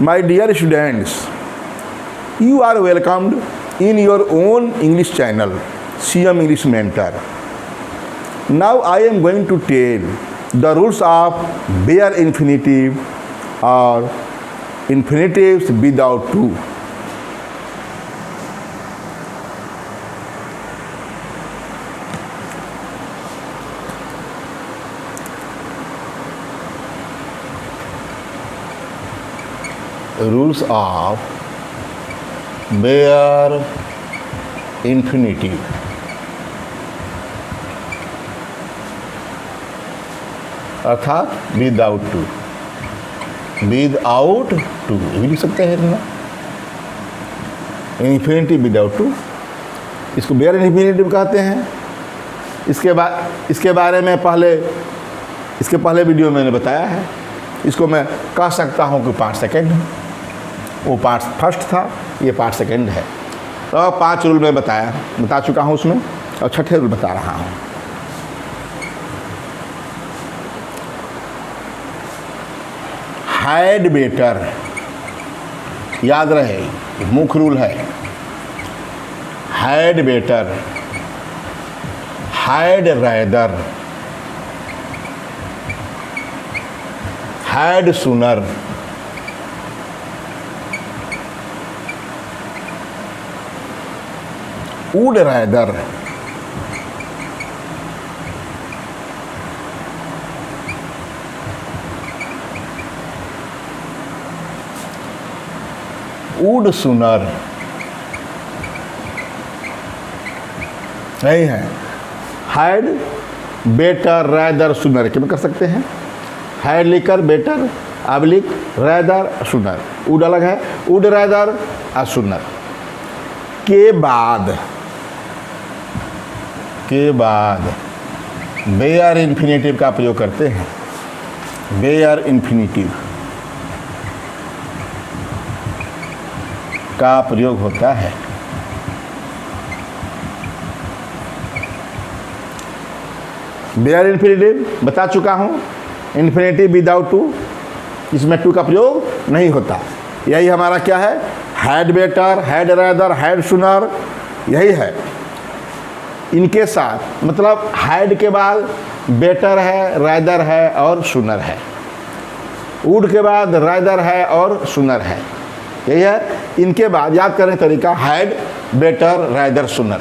My dear students, you are welcomed in your own English channel, CM English Mentor. Now I am going to tell the rules of bare infinitive or infinitives without to. Rules of bare infinitive. अर्थात without to, without to भी लिख सकते हैं ना, infinitive without to, इसको bear infinitive कहते हैं। इसके बारे में इसके पहले वीडियो में मैंने बताया है। इसको मैं कह सकता हूँ कि 5 सेकेंड है, वो पार्ट फर्स्ट था, ये पार्ट सेकेंड है। तो 5 रूल मैं बता चुका हूँ उसमें, और 6ठे रूल बता रहा हूँ। हैड बेटर, याद रहे मुख्य रूल है। Had better, had rather, had sooner, would rather, would sooner नहीं है। हैड बेटर रैदर सूनर क्या कर सकते हैं? हैड लिखकर बेटर अबलिक रैदर सूनर, वुड अलग है, वुड रैदर सूनर के बाद बेयर इन्फिनिटिव का प्रयोग करते हैं। बेयर इन्फिनिटिव का प्रयोग होता है। बेयर इन्फिनिटिव बता चुका हूं, इन्फिनिटिव विदाउट टू, इसमें टू का प्रयोग नहीं होता। यही हमारा क्या है? Had better, had rather, had sooner, यही है। इनके साथ मतलब हैड के बाद बेटर है, रैदर है और सूनर है। वुड के बाद रैदर है और सूनर है, यही है। इनके बाद याद करने तरीका, had better rather sooner,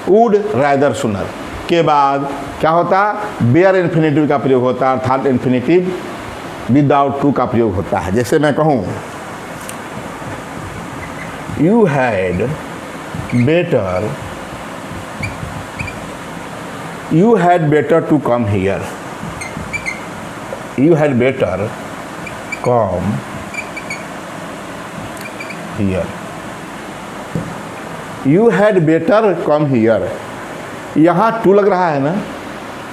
would rather sooner के बाद क्या होता? बेयर इन्फिनिटिव का प्रयोग होता है, अर्थात इन्फिनिटिव विदाउट टू का प्रयोग होता है। जैसे मैं कहूँ you had better, you had better to come here, you had better come here, you had better come here। यहाँ टू लग रहा है ना,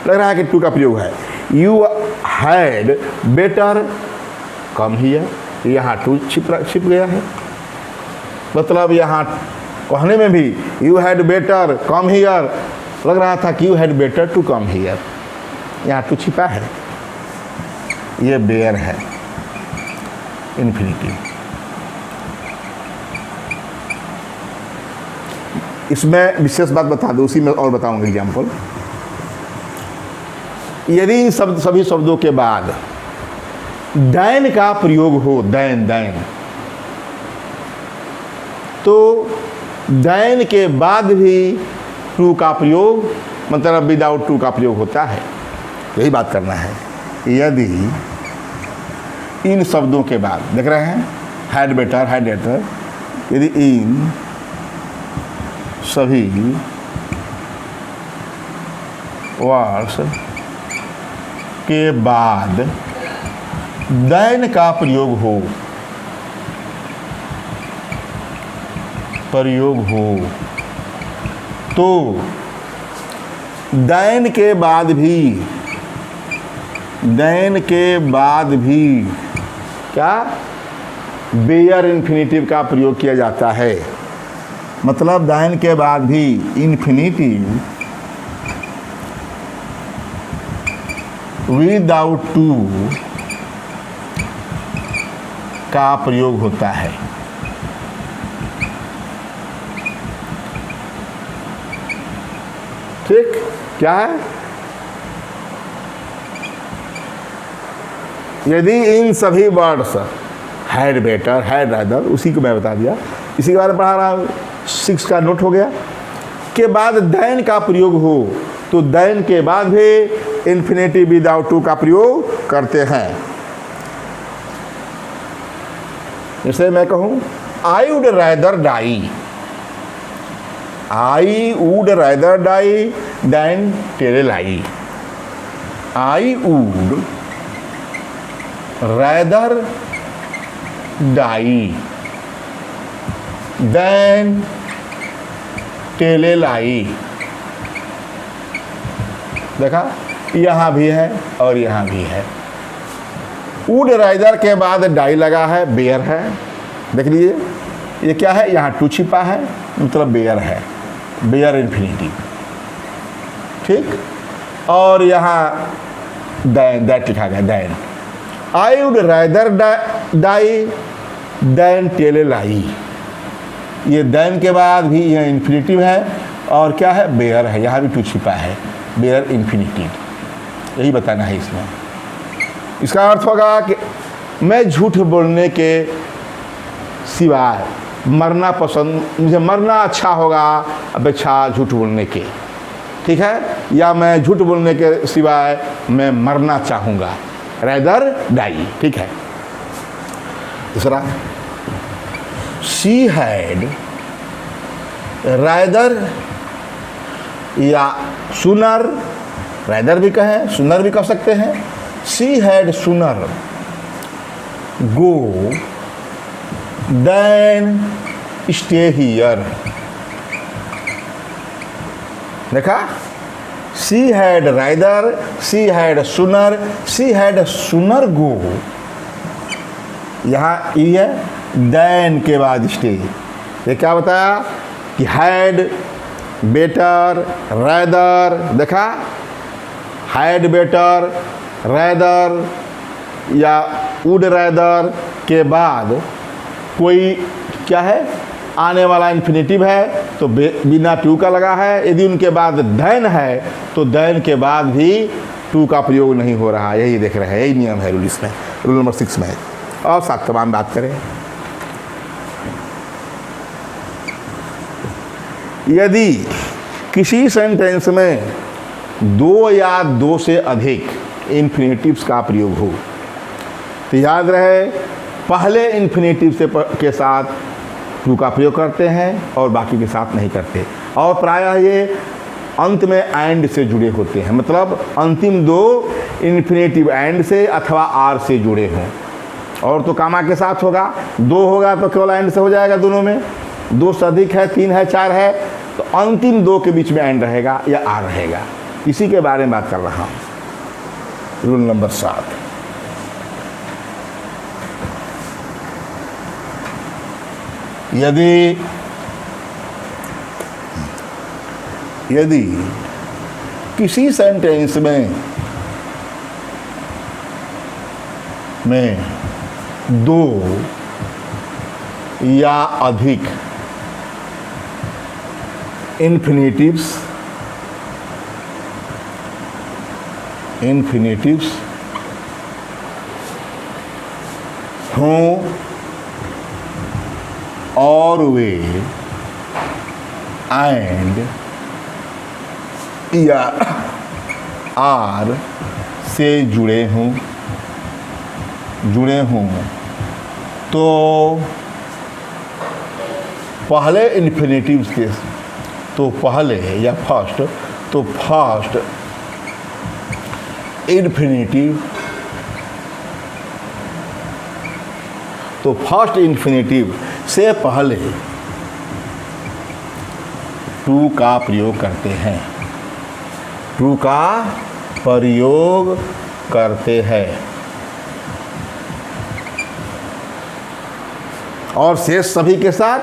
लग रहा है कि टू का प्रयोग है। you had better come here, यहाँ टू छिप गया है। मतलब यहाँ कहने में भी you had better come here लग रहा था कि you had better to come here, यहाँ टू छिपा है, ये बेयर है इन्फिनिटिव। इसमें विशेष बात बता दूँ, उसी में और बताऊंगा एग्जाम्पल। यदि इन सभी शब्दों के बाद दैन का प्रयोग हो, दैन, तो दैन के बाद भी टू का प्रयोग, मतलब विदाउट टू का प्रयोग होता है। यही बात करना है। यदि इन शब्दों के बाद देख रहे हैं, हैड बेटर, हैड बेटर, यदि इन सभी वर्ड्स के बाद दैन का प्रयोग हो तो दैन के बाद भी क्या बेयर इन्फिनिटिव का प्रयोग किया जाता है। मतलब दैन के बाद भी इन्फिनिटिव विदाउट टू का प्रयोग होता है। ठीक, क्या है? यदि इन सभी words had better, had rather, उसी को मैं बता दिया, इसी के बारे में पढ़ा रहा हूँ, 6 का नोट हो गया, के बाद देन का प्रयोग हो तो देन के बाद भी इन्फिनेटिव विदाउट टू का प्रयोग करते हैं। जैसे मैं कहूँ I would rather die, I would rather die than tell a lie. I would rather die than tell a lie. देखा, यहाँ भी है और यहाँ भी है। वुड रादर के बाद डाई लगा है, बेयर है। देख लीजिए, ये क्या है? यहाँ टू छिपा है, मतलब बेयर है, बेयर इन्फिनिटिव। ठीक, और यहाँ देन, दैट लिखा गया, than. I would rather die than tell a lie. ये देन के बाद भी यह इन्फिनिटिव है और क्या है? बेयर है, यहाँ भी टू छिपा है, बेयर इन्फिनिटिव। यही बताना है इसमें। इसका अर्थ होगा कि मैं झूठ बोलने के सिवाय मरना पसंद, मुझे मरना अच्छा होगा अपेक्षा झूठ बोलने के। ठीक है, या मैं झूठ बोलने के सिवाय मैं मरना चाहूँगा, रादर डाई। ठीक है। दूसरा, शी हैड रादर या सुनर, रादर भी कहें, सुनर भी कह सकते हैं। शी हैड सुनर गो देन स्टे हियर। देखा, she had rather, she had सुनर, शी हैड सुनर गो, यहाँ ई है, देन के बाद स्टे। ये क्या बताया कि हैड बेटर रादर। देखा, हैड बेटर रादर या वुड रादर के बाद कोई क्या है? आने वाला इन्फिनिटिव है तो बिना टू का लगा है। यदि उनके बाद देन है तो देन के बाद भी टू का प्रयोग नहीं हो रहा। यही देख रहे हैं, यही नियम है रूल इसमें, रूल नंबर 6 में है। और साथ तमाम बात करें, यदि किसी सेंटेंस में दो या दो से अधिक इन्फिनेटिव्स का प्रयोग हो तो याद रहे पहले इन्फिनेटिव से के साथ टू का प्रयोग करते हैं और बाकी के साथ नहीं करते। और प्रायः ये अंत में एंड से जुड़े होते हैं, मतलब अंतिम दो इन्फिनेटिव एंड से अथवा आर से जुड़े हों। और तो कामा के साथ होगा, दो होगा तो केवल एंड से हो जाएगा दोनों में। दो से अधिक है, 3 है, 4 है तो अंतिम दो के बीच में एंड रहेगा या आर रहेगा। इसी के बारे में बात कर रहा हूँ। रूल नंबर 7, यदि किसी सेंटेंस में दो या अधिक इन्फिनेटिव्स हों और वे एंड या आर से जुड़े हों तो पहले इन्फिनेटिव्स के तो पहले या फर्स्ट इन्फिनेटिव से पहले टू का प्रयोग करते हैं, टू का प्रयोग करते हैं। और शेष सभी के साथ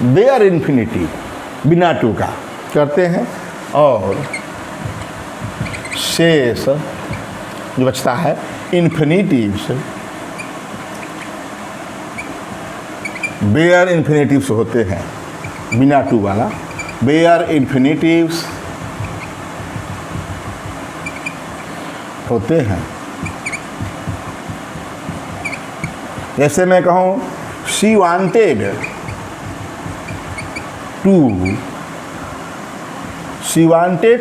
बेयर इन्फिनिटिव बिना टू का करते हैं। और शेष जो बचता है इन्फिनिटिव्स बेयर इन्फिनेटिव्स होते हैं, बिना टू वाला। बेयर इन्फिनेटिव्स होते हैं। जैसे मैं कहूँ she wanted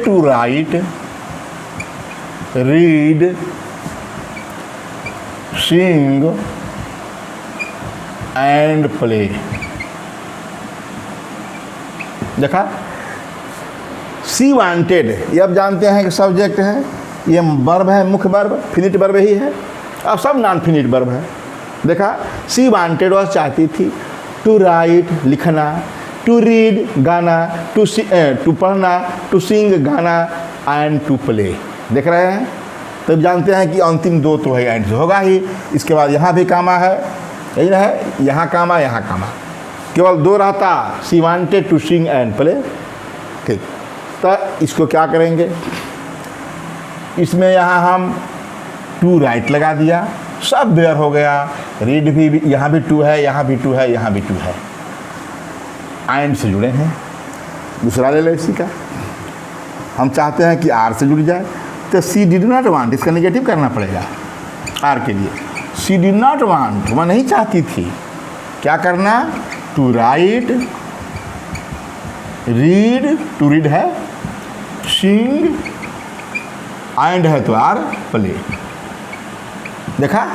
to write, read, sing and play. देखा, सी वांटेड, ये अब जानते हैं कि सब्जेक्ट है, ये वर्ब है, मुख्य वर्ब, फिनिट वर्ब ही है, अब सब नॉन फिनिट वर्ब है। देखा, सी वांटेड वह चाहती थी, टू राइट लिखना, टू रीड गाना, टू पढ़ना, टू सिंग गाना एंड टू प्ले। देख रहे हैं, तब जानते हैं कि अंतिम दो तो है, एंड से होगा ही। इसके बाद यहाँ भी कामा है, यही ना है, यहाँ कामा, यहाँ कामा, केवल दो रहता, she wanted to sing and play. ठीक, तो इसको क्या करेंगे, इसमें यहाँ हम टू राइट लगा दिया, सब बेयर हो गया। रीड भी यहाँ भी टू है, यहाँ भी टू है, यहाँ भी टू है, एंड से जुड़े हैं। दूसरा ले लो इसी का, हम चाहते हैं कि आर से जुड़ जाए, तो सी डिड नॉट वांट, इसका नेगेटिव करना पड़ेगा आर के लिए। सी डिड नॉट वांट, वह नहीं चाहती थी, क्या करना, to write, read, to read है, सिंग, एंड है तो आर, प्ले। देखा,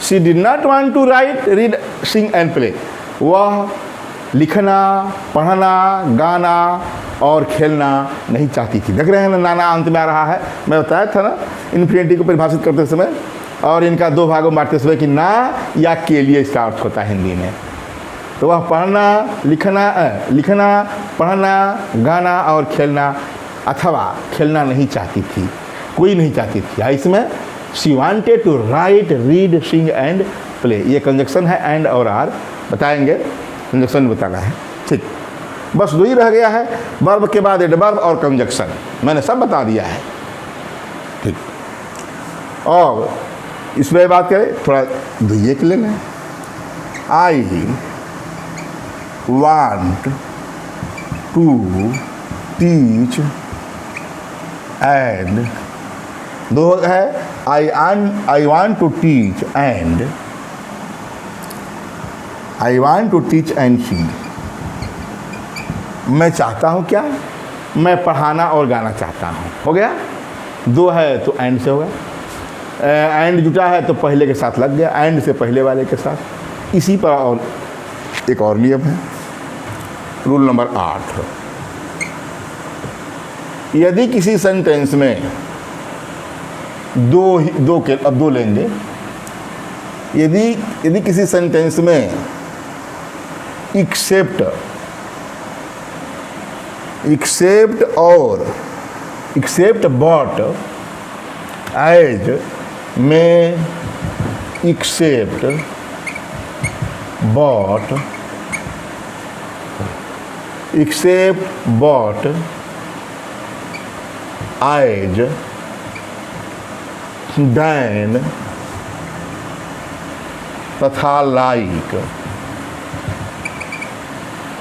she did not want to write, read, sing and play. वह लिखना, पढ़ना, गाना और खेलना नहीं चाहती थी। देख रहे हैं ना, नाना अंत में आ रहा है। मैं बताया था ना इन्फिनिटी को परिभाषित करते समय, और इनका दो भागों में बांटते समय कि ना या के लिए इसका अर्थ होता है हिंदी में। तो वह पढ़ना, लिखना, पढ़ना, गाना और खेलना अथवा खेलना नहीं चाहती थी, कोई नहीं चाहती थी। इसमें she wanted to write, read, sing and play, ये कंजक्शन है, एंड और आर बताएंगे, कंजक्शन बताना है। ठीक, बस दो ही रह गया है, वर्ब के बाद एडवर्ब और कंजक्शन, मैंने सब बता दिया है। ठीक, और इसमें बात करें थोड़ा दुइये के लेना है। I want to teach and, दो है, I want to teach and, I want to teach and sing. मैं चाहता हूँ क्या, मैं पढ़ाना और गाना चाहता हूँ। हो गया, दो है तो एंड से होगा, एंड जुटा है तो पहले के साथ लग गया, एंड से पहले वाले के साथ। इसी पर और एक और नियम है, रूल नंबर 8। यदि किसी सेंटेंस में दो लेंगे, यदि किसी सेंटेंस में एक्सेप्ट और एक्सेप्ट बट, एज में, except but, except but, as, than तथा लाइक।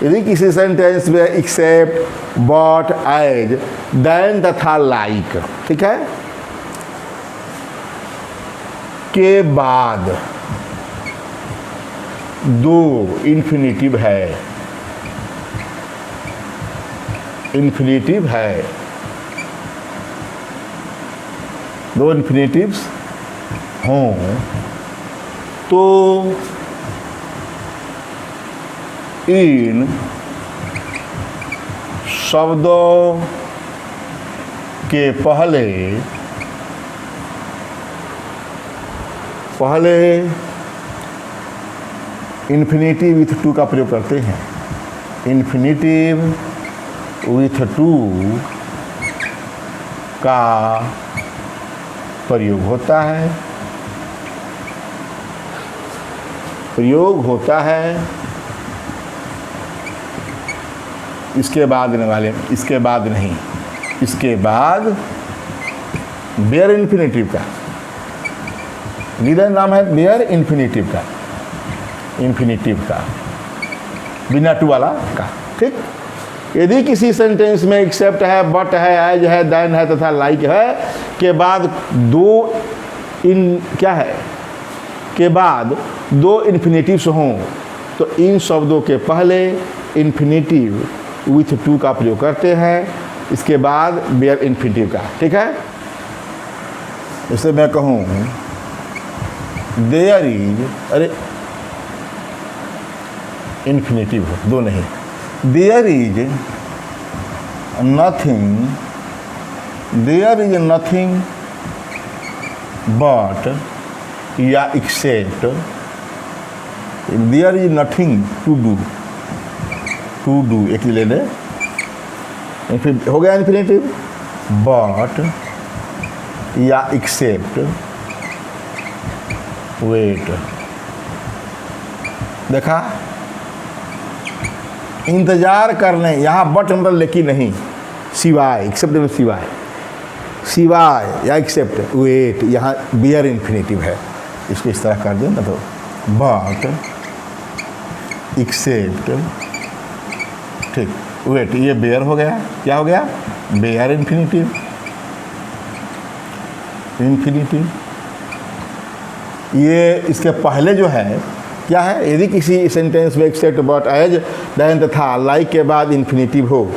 यदि किसी सेंटेंस में एक्सेप्ट, बट, एज, देन तथा लाइक, ठीक है, के बाद दो इन्फिनेटिव है, इन्फिनेटिव है, दो इन्फिनेटिव्स हों तो इन शब्दों के पहले इन्फिनेटिव विथ टू का प्रयोग करते हैं। इन्फिनेटिव विथ टू का प्रयोग होता है, इसके बाद नहीं, इसके बाद बेयर इन्फिनेटिव का, लीडर नाम है बेयर इन्फिनेटिव का, बिना टू वाला का। ठीक, यदि किसी सेंटेंस में एक्सेप्ट है, बट है, एज है, देन है तथा लाइक है के बाद दो क्या है के बाद दो इन्फिनेटिव्स हों तो इन शब्दों के पहले इन्फिनेटिव विथ टू का प्रयोग करते हैं, इसके बाद बेयर इन्फिनेटिव का। ठीक है, जैसे मैं कहूँ देयर इज, अरे इन्फिनेटिव हो, दो नहीं, there is nothing, there is nothing but या except, there is nothing to do, to do एक ले ले, फिर हो गया इन्फिनेटिव, बट या एक्सेप्ट, वेट। देखा, इंतजार करने, यहाँ बट मतलब लेकिन नहीं, सिवाय, एक्सेप्ट में सिवाय, सिवाय या एक्सेप्ट, वेट, यहाँ बियर इन्फिनेटिव है, इसको इस तरह कर दें ना तो बट एक्सेप्ट, ठीक, वेट, ये बेयर हो गया, क्या हो गया, बेयर इन्फिनेटिव, इन्फिनेटिव। ये इसके पहले जो है क्या है, यदि किसी सेंटेंस में एक्सेप्ट, बट, एज, देन तथा लाइक के बाद इन्फिनेटिव हो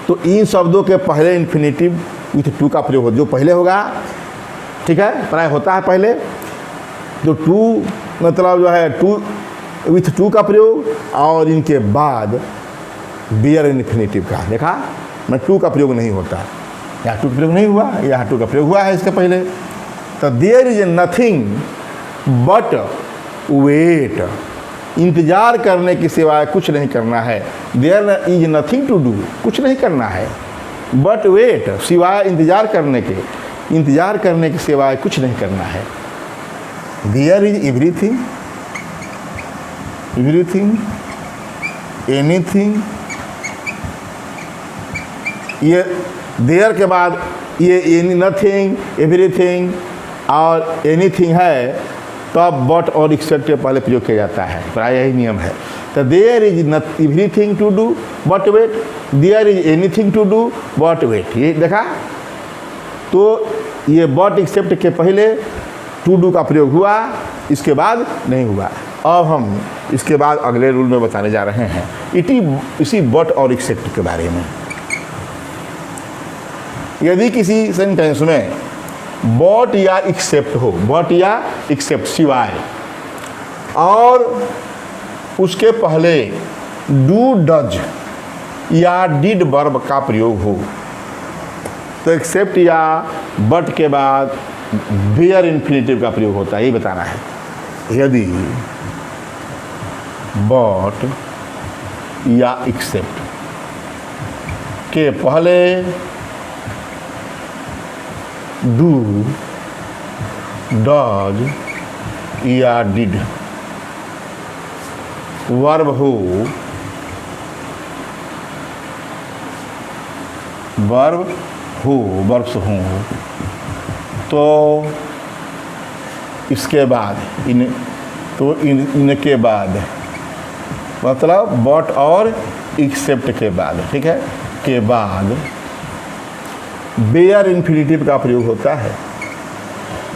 तो इन शब्दों के पहले इन्फिनेटिव विथ टू का प्रयोग हो, जो पहले होगा, ठीक है, प्राय होता है पहले, तो टू मतलब जो है टू विथ टू का प्रयोग, और इनके बाद बियर इन्फिनेटिव का। देखा, मैं टू का प्रयोग नहीं होता, यहाँ टू का प्रयोग नहीं हुआ, यहाँ टू का प्रयोग हुआ है इसके पहले। तो there is nothing but wait, इंतजार करने के सिवाय कुछ नहीं करना है, there is nothing to do, कुछ नहीं करना है, बट वेट, सिवाय इंतजार करने के, इंतजार करने के सिवाय कुछ नहीं करना है, there is everything, everything, anything, ये देयर के बाद ये नथिंग, एवरीथिंग और एनीथिंग है, तब बट और एक्सेप्ट के पहले प्रयोग किया जाता है, प्राय यही नियम है। तो there is everything to do but wait, there is anything to do but wait, ये देखा, तो ये बट एक्सेप्ट के पहले टू डू का प्रयोग हुआ, इसके बाद नहीं हुआ। अब हम इसके बाद अगले रूल में बताने जा रहे हैं इसी बट और एक्सेप्ट के बारे में। यदि किसी सेंटेंस में बट या एक्सेप्ट हो, बट या एक्सेप्ट सिवाय, और उसके पहले डू, डज या डिड वर्ब का प्रयोग हो, तो एक्सेप्ट या बट के बाद बियर इन्फिनेटिव का प्रयोग होता है, ये बताना है। यदि बट या एक्सेप्ट के पहले डू, डज या डिड वर्ब हो, वर्ब्स हों, तो इसके बाद इनके बाद मतलब बट और एक्सेप्ट के बाद, ठीक है, के बाद बेयर इन्फिनेटिव का प्रयोग होता है,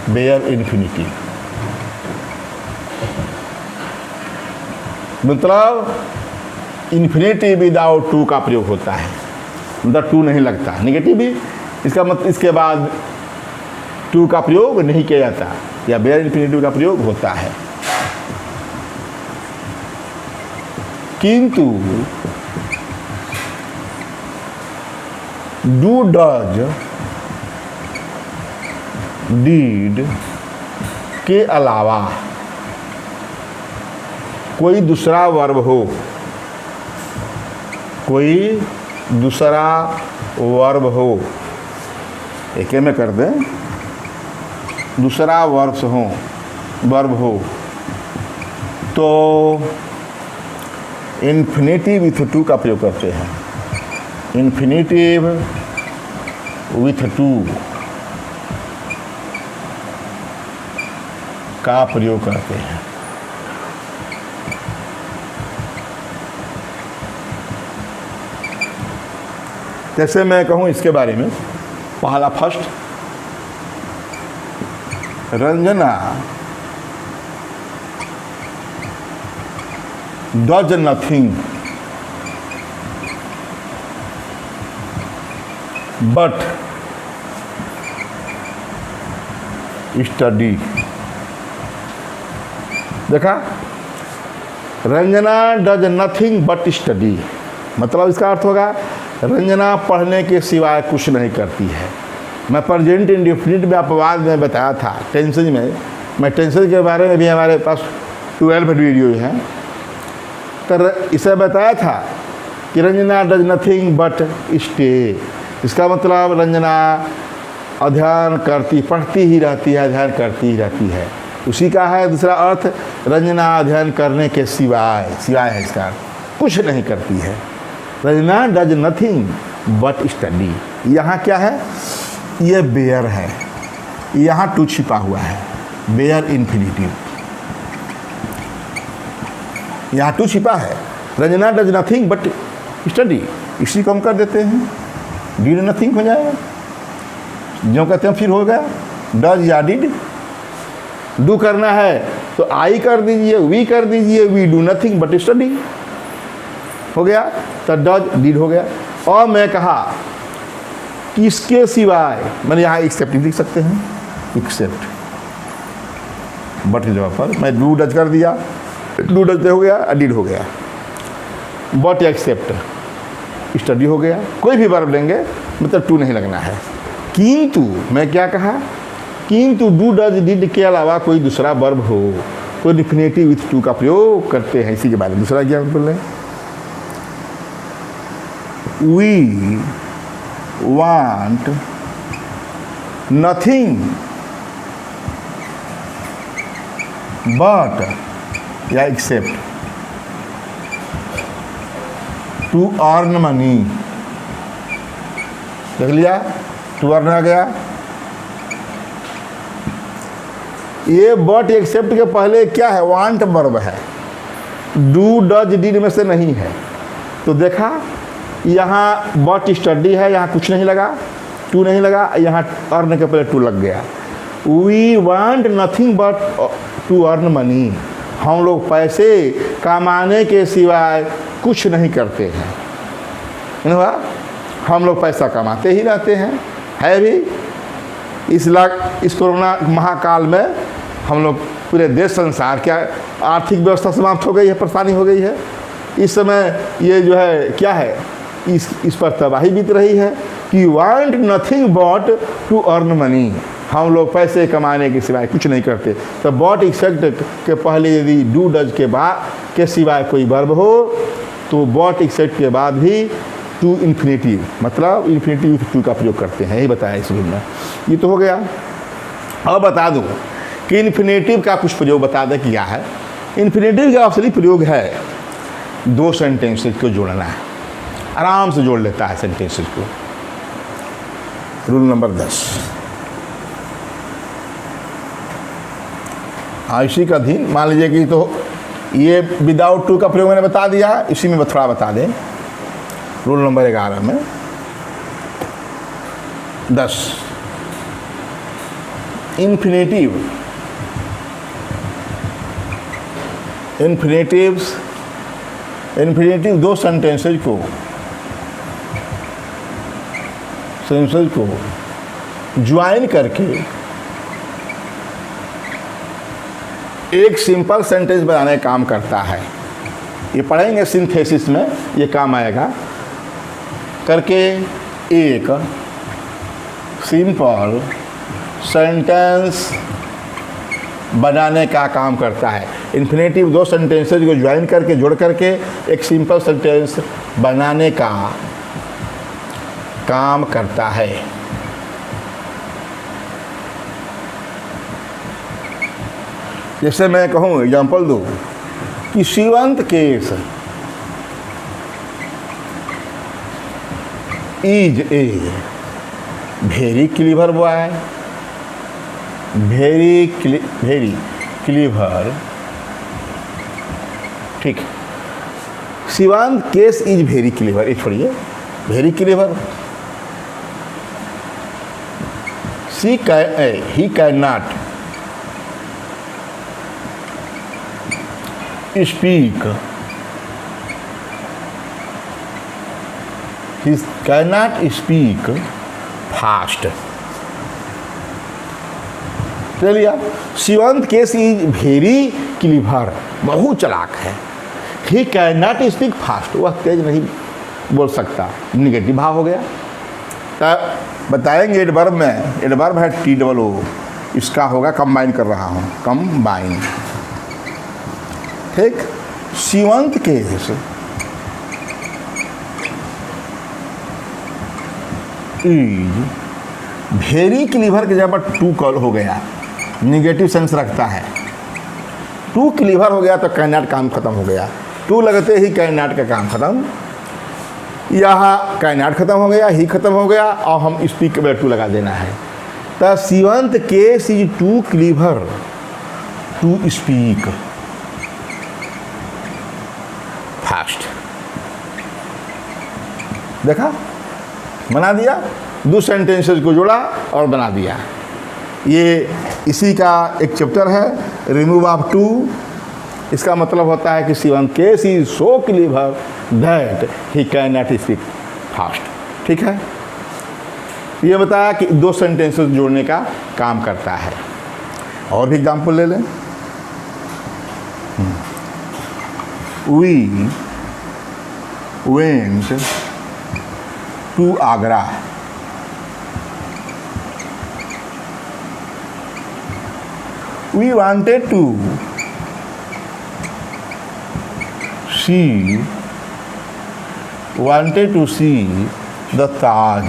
बेयर इन्फिनेटिव मतलब इन्फिनेटिव विदाउट टू का प्रयोग होता है, मतलब टू नहीं लगता, नेगेटिव भी, इसका मतलब इसके बाद टू का प्रयोग नहीं किया जाता, या बेयर इन्फिनेटिव का प्रयोग होता है। किंतु डू, डज, डीड के अलावा कोई दूसरा वर्ब हो, कोई दूसरा वर्ब हो, एक में कर दें, दूसरा वर्ब हो तो इन्फिनेटिव विथ टू का प्रयोग करते हैं, इन्फिनेटिव विथ टू का प्रयोग करते हैं। जैसे मैं कहूँ इसके बारे में, पहला first, Ranjana does nothing but study. देखा, Ranjana does nothing but study, मतलब इसका अर्थ होगा रंजना पढ़ने के सिवाय कुछ नहीं करती है। मैं प्रेजेंट इंडेफिनिट में अपवाद में बताया था, टेंसेज में, मैं टेंसेज के बारे में भी हमारे पास 12 वीडियो हैं, तो इसे बताया था कि Ranjana does nothing but stay. इसका मतलब रंजना अध्ययन करती, पढ़ती ही रहती है, अध्ययन करती ही रहती है। उसी का है दूसरा अर्थ, रंजना अध्ययन करने के सिवाय, सिवाय है इसका अर्थ, कुछ नहीं करती है। Ranjana does nothing but study. यहाँ क्या है, ये बेयर है, यहाँ टू छिपा हुआ है, बेयर इन्फिनिटिव, यहाँ टू छिपा है। Ranjana does nothing but study, इसी को हम कर देते हैं, डिड नथिंग हो जाएगा, जो कहते हैं फिर हो गया डज या डिड। डू करना है तो आई कर दीजिए, वी कर दीजिए, we do nothing but study हो गया, तो डज डिड हो गया। और मैं कहा कि इसके सिवाय, मैंने यहाँ एक्सेप्ट लिख सकते हैं, एक्सेप्ट बट के जगह पर मैं डू डज कर दिया, डू डज हो गया, डिड हो गया, बट एक्सेप्ट स्टडी हो गया। कोई भी वर्ब लेंगे मतलब टू नहीं लगना है। किंतु मैं क्या कहा, किंतु डू डज डिड के अलावा कोई दूसरा वर्ब हो तो इन्फिनेटिव विथ टू का प्रयोग करते हैं। इसी के बारे में दूसरा क्या बोल रहे हैं, वी वांट नथिंग बट या एक्सेप्ट टू अर्न मनी। देख लिया, टू अर्न आ गया। ये बट एक्सेप्ट के पहले क्या है, वांट वर्ब है, डू डज डिड में से नहीं है। तो देखा, यहाँ बट स्टडी है, यहाँ कुछ नहीं लगा, टू नहीं लगा, यहाँ अर्न के पहले टू लग गया। We want nothing but to earn money, हम लोग पैसे कमाने के सिवाय कुछ नहीं करते हैं। हम लोग पैसा कमाते ही रहते हैं, है भी। इस कोरोना महाकाल में हम लोग पूरे देश संसार क्या आर्थिक व्यवस्था समाप्त हो गई है, परेशानी हो गई है। इस समय ये जो है क्या है, इस पर तबाही बीत रही है कि want nothing but to earn money, हम लोग पैसे कमाने के सिवाय कुछ नहीं करते। तो बट एक्सेप्ट के पहले यदि डू डज के बाद के सिवाय कोई वर्ब हो तो बट एक्सेप्ट के बाद भी टू इन्फिनेटिव, मतलब इन्फिनेटिव टू का प्रयोग करते हैं, यही बताया इस रूम में। ये तो हो गया। अब बता दूँ कि इन्फिनेटिव का कुछ प्रयोग बता दें क्या है। इन्फिनेटिव का असली प्रयोग है दो सेंटेंसेज को जोड़ना है, आराम से जोड़ लेता है सेंटेंसेज को। रूल नंबर 10, इसी का अधीन मान लीजिए कि तो ये विदाउट टू का प्रयोग मैंने बता दिया, इसी में थोड़ा बता दें। रूल नंबर 11 में 10, इन्फिनेटिव, इन्फिनेटिव दो सेंटेंसेज को ज्वाइन करके एक सिंपल सेंटेंस बनाने का काम करता है। ये पढ़ेंगे सिंथेसिस में, ये काम आएगा। करके एक सिंपल सेंटेंस बनाने का काम करता है। इन्फिनेटिव दो सेंटेंसेज को ज्वाइन करके, जोड़ करके एक सिंपल सेंटेंस बनाने का काम करता है। जैसे मैं कहूँ, एग्जाम्पल दूँ कि Shivant Kes is a very clever boy, very clever, ठीक। Shivant Kes is very clever, ये छोड़िए, very clever he cannot speak, he cannot speak fast. चलिए, Shivant Kes is very clever, बहुत चालाक है। He can not speak fast, वह तेज नहीं बोल सकता, निगेटिव भाव हो गया। तो बताएंगे एडवर्ब में, एडवर्ब है TOO, इसका होगा कंबाइन कर रहा हूँ, कंबाइन। ठीक, Shivant Kes is very cleaver के जब टू कॉल हो गया, निगेटिव सेंस रखता है। टू क्लीवर हो गया तो कैन नॉट काम खत्म हो गया, टू लगते ही कैन नॉट का काम खत्म। यहाँ कैन नॉट खत्म हो गया, ही खत्म हो गया, और हम स्पीक के टू लगा देना है। तो Shivant Kes is too clever to speak fast. देखा, बना दिया, दो सेंटेंसेस को जोड़ा और बना दिया। ये इसी का एक चैप्टर है, रिमूव ऑफ टू। इसका मतलब होता है कि Shivant Kes is so clever that he can not speak fast. ठीक है, ये बताया कि दो सेंटेंसेस जोड़ने का काम करता है। और भी एग्जाम्पल ले लें। We went to Agra, we wanted to see the Taj.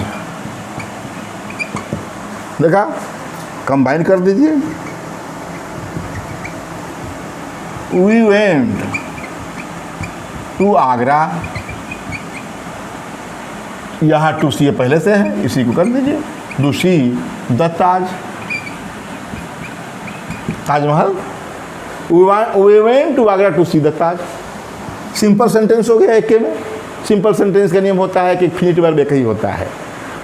देखा, कंबाइन कर दीजिए। we went to आगरा, यहाँ टू सी पहले से है, इसी को कर दीजिए, to see the Taj, Taj Mahal. We went to Agra to see the Taj. Simple sentence हो गया एक के में। सिंपल सेंटेंस का नियम होता है कि इन्फिनिटिव वर्ब एक ही होता है।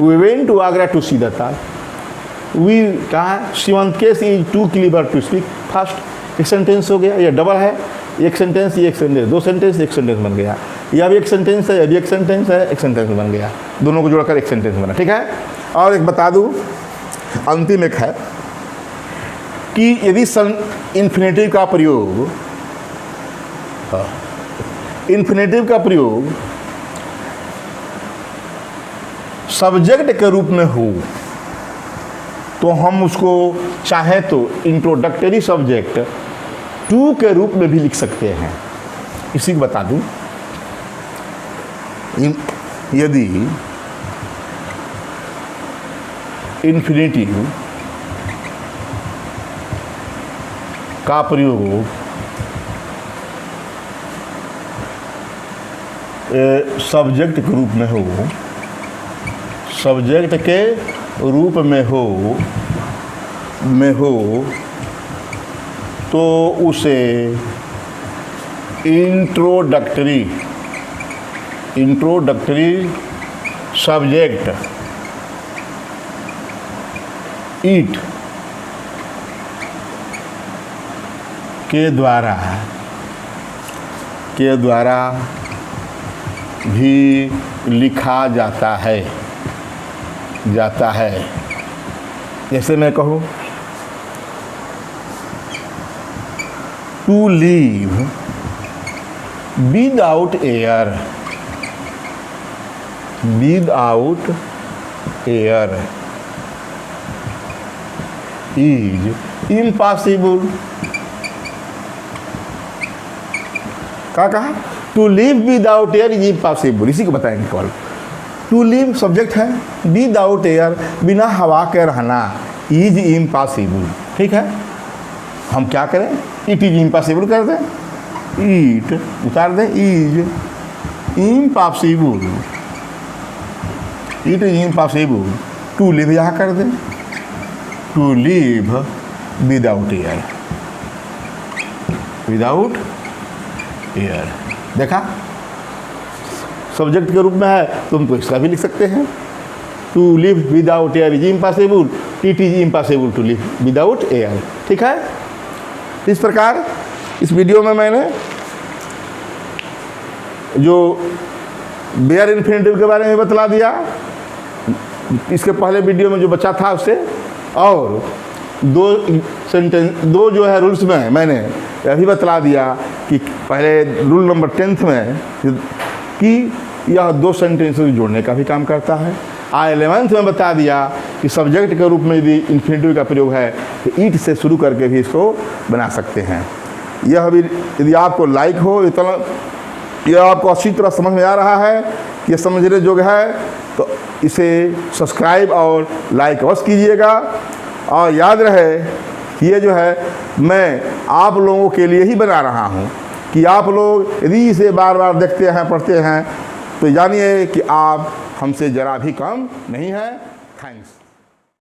We went to Agra to see the Taj. We कहा, Shivant Kes is too clever to speak fast. एक सेंटेंस हो गया, ये डबल है, एक सेंटेंस, ये एक सेंटेंस, दो सेंटेंस, एक सेंटेंस बन गया। यह भी एक सेंटेंस है, यह भी एक सेंटेंस है, एक सेंटेंस बन गया। दोनों को जोड़कर एक सेंटेंस बना। ठीक है, और एक बता दूँ, अंतिम एक है कि यदि इन्फिनेटिव का प्रयोग, इन्फिनेटिव का प्रयोग सब्जेक्ट के रूप में हो तो हम उसको चाहे तो इंट्रोडक्टरी सब्जेक्ट टू के रूप में भी लिख सकते हैं। इसी को बता दूं, यदि इन्फिनेटिव का प्रयोग सब्जेक्ट के रूप में हो, सब्जेक्ट के रूप में हो तो उसे इंट्रोडक्टरी सब्जेक्ट इट के द्वारा भी लिखा जाता है। जैसे मैं कहूँ, to leave without air, is impossible. क्या कहा? To live without air is impossible. इसी को बताएंगे कॉल। टू लिव सब्जेक्ट है, विदाउट एयर बिना हवा के रहना इज इम्पॉसिबल। ठीक है, हम क्या करें? इट इज इम्पॉसिबल कर दें, इट उतार दें, is impossible, it is impossible to live यहाँ कर दें, to live without air, without air. देखा, सब्जेक्ट के रूप में है तो हम तो इसका भी लिख सकते हैं, to live without air is impossible it is impossible to live without air. ठीक है, इस प्रकार इस वीडियो में मैंने जो बेयर इन्फिनेटिव के बारे में बतला दिया, इसके पहले वीडियो में जो बचा था उससे, और दो जो है रूल्स में मैंने यह भी बतला दिया कि पहले रूल नंबर 10 में कि यह 2 सेंटेंस जोड़ने का भी काम करता है। 11th में बता दिया कि सब्जेक्ट के रूप में यदि इन्फिनेटिव का प्रयोग है तो ईट से शुरू करके भी इसको बना सकते हैं। यह भी यदि आपको लाइक हो, इतना यह आपको अच्छी तरह समझ में आ रहा है, ये समझने योग्य है, तो इसे सब्सक्राइब और लाइक अवश्य कीजिएगा। और याद रहे कि ये जो है मैं आप लोगों के लिए ही बना रहा हूँ कि आप लोग यदि इसे बार बार देखते हैं, पढ़ते हैं, तो जानिए कि आप हमसे ज़रा भी कम नहीं हैं। थैंक्स।